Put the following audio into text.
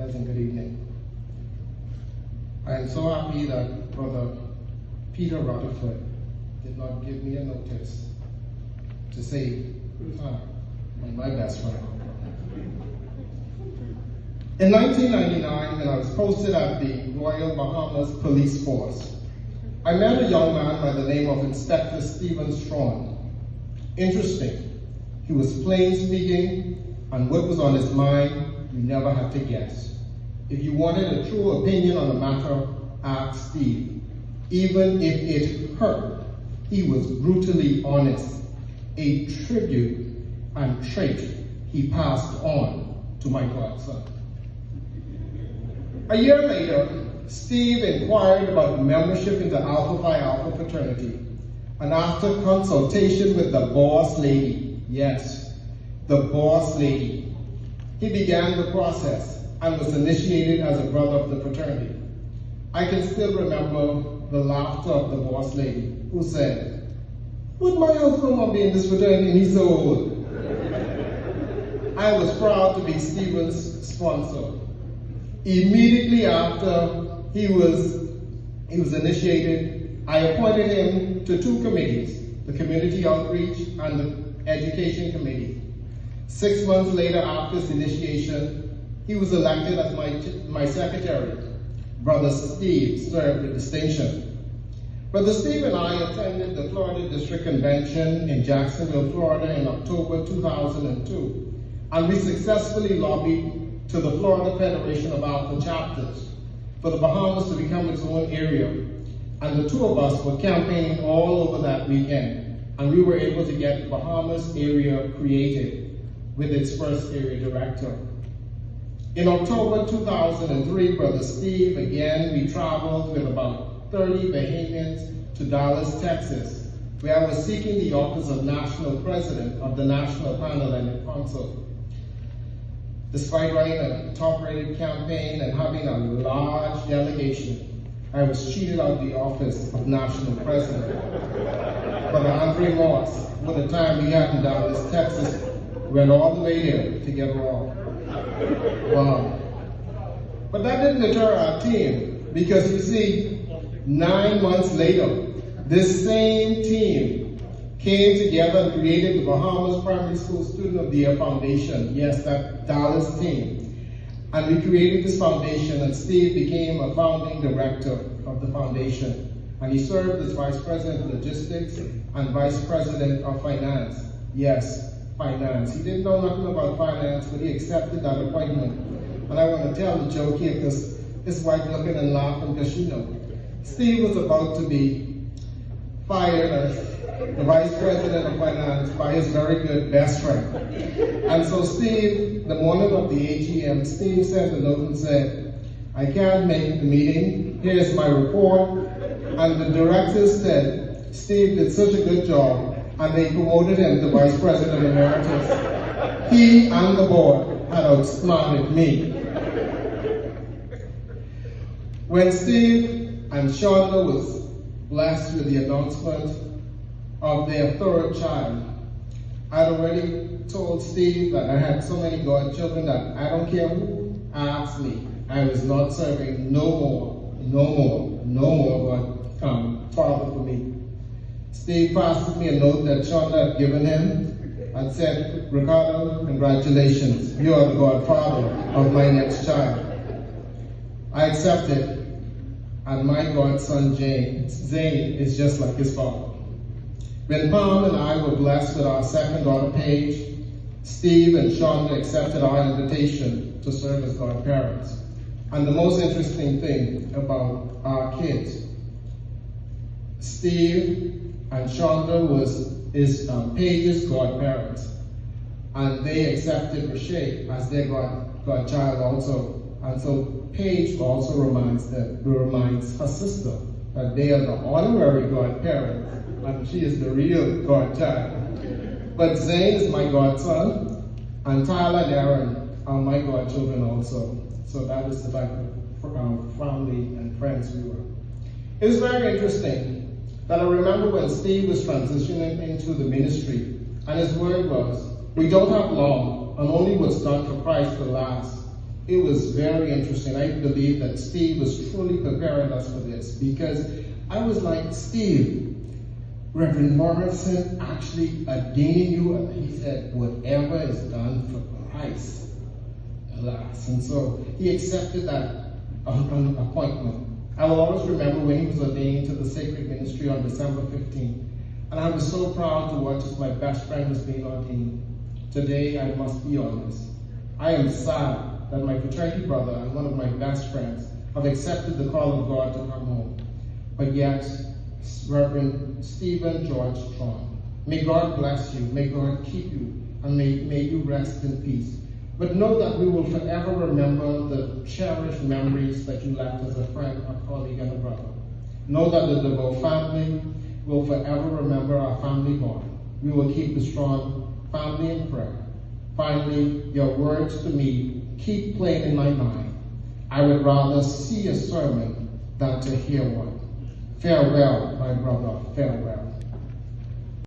Pleasant good evening. I am so happy that Brother Peter Rutherford did not give me a notice to say, my best friend. In 1999, when I was posted at the Royal Bahamas Police Force, I met a young man by the name of Inspector Stephen Strachan. Interesting. He was plain speaking, and what was on his mind, you never had to guess. If you wanted a true opinion on a matter, ask Steve. Even if it hurt, he was brutally honest, a tribute and trait he passed on to my godson. A year later, Steve inquired about membership into Alpha Phi Alpha Fraternity, and after consultation with the boss lady, yes, the boss lady, he began the process and was initiated as a brother of the fraternity. I can still remember the laughter of the boss lady, who said, "Would my husband want to be in this fraternity and he's so old?" I was proud to be Stephen's sponsor. Immediately after he was initiated, I appointed him to two committees, the Community Outreach and the Education Committee. 6 months later after his initiation, he was elected as my secretary. Brother Steve served with distinction. Brother Steve and I attended the Florida District Convention in Jacksonville, Florida in October 2002, and we successfully lobbied to the Florida Federation of Alpha Chapters for the Bahamas to become its own area. And the two of us were campaigning all over that weekend, and we were able to get the Bahamas area created with its first area director. In October 2003, Brother Steve, again, we traveled with about 30 Bahamians to Dallas, Texas, where I was seeking the office of National President of the National Panel and Council. Despite running a top-rated campaign and having a large delegation, I was cheated out of the office of National President. Brother Andre Moss, what a time we had in Dallas, Texas, went all the way there to get wrong. Wow. But that didn't deter our team, because you see, 9 months later, this same team came together and created the Bahamas Primary School Student of the Year Foundation. Yes, that Dallas team. And we created this foundation, and Steve became a founding director of the foundation. And he served as Vice President of Logistics and Vice President of Finance. Yes, finance. He didn't know nothing about finance, but he accepted that appointment. And I want to tell the joke here, because his wife looking and laughing, because you know, Steve was about to be fired as the Vice President of Finance by his very good best friend. And so Steve, the morning of the AGM, Steve sent a note and said, "I can't make the meeting, here's my report." And the directors said, "Steve did such a good job," and they promoted him to Vice President Emeritus. He and the board had outsmarted me. When Steve and Shonda was blessed with the announcement of their third child, I'd already told Steve that I had so many godchildren that I don't care who asked me, I was not serving no more but father for me. Steve passed me a note that Shonda had given him and said, "Ricardo, congratulations, you are the godfather of my next child." I accepted, and my godson Zane is just like his father. When Pam and I were blessed with our second daughter, Paige, Steve and Shonda accepted our invitation to serve as godparents. And the most interesting thing about our kids, Steve and Shonda is Paige's godparents, and they accepted Rashay as their godchild also. And so Paige also reminds her sister that they are the honorary godparents, and she is the real godchild. But Zane is my godson, and Tyler and Aaron are my godchildren also. So that is the type of family and friends we were. It was very interesting that I remember when Steve was transitioning into the ministry, and his word was, "We don't have long, and only what's done for Christ will last." It was very interesting. I believe that Steve was truly preparing us for this, because I was like, Steve, Reverend Morrison actually ordaining you, and he said, whatever is done for Christ, alas. And so he accepted that appointment. I will always remember when he was ordained to the sacred ministry on December 15th. And I was so proud to watch as my best friend was being ordained. Today, I must be honest, I am sad that my fraternity brother and one of my best friends have accepted the call of God to come home. But yet, Reverend Stephen George Tron, may God bless you, may God keep you, and may you rest in peace. But know that we will forever remember the cherished memories that you left as a friend, a colleague, and a brother. Know that the DeVoe family will forever remember our family bond. We will keep the strong family in prayer. Finally, your words to me keep playing in my mind. I would rather see a sermon than to hear one. Farewell, my brother, farewell.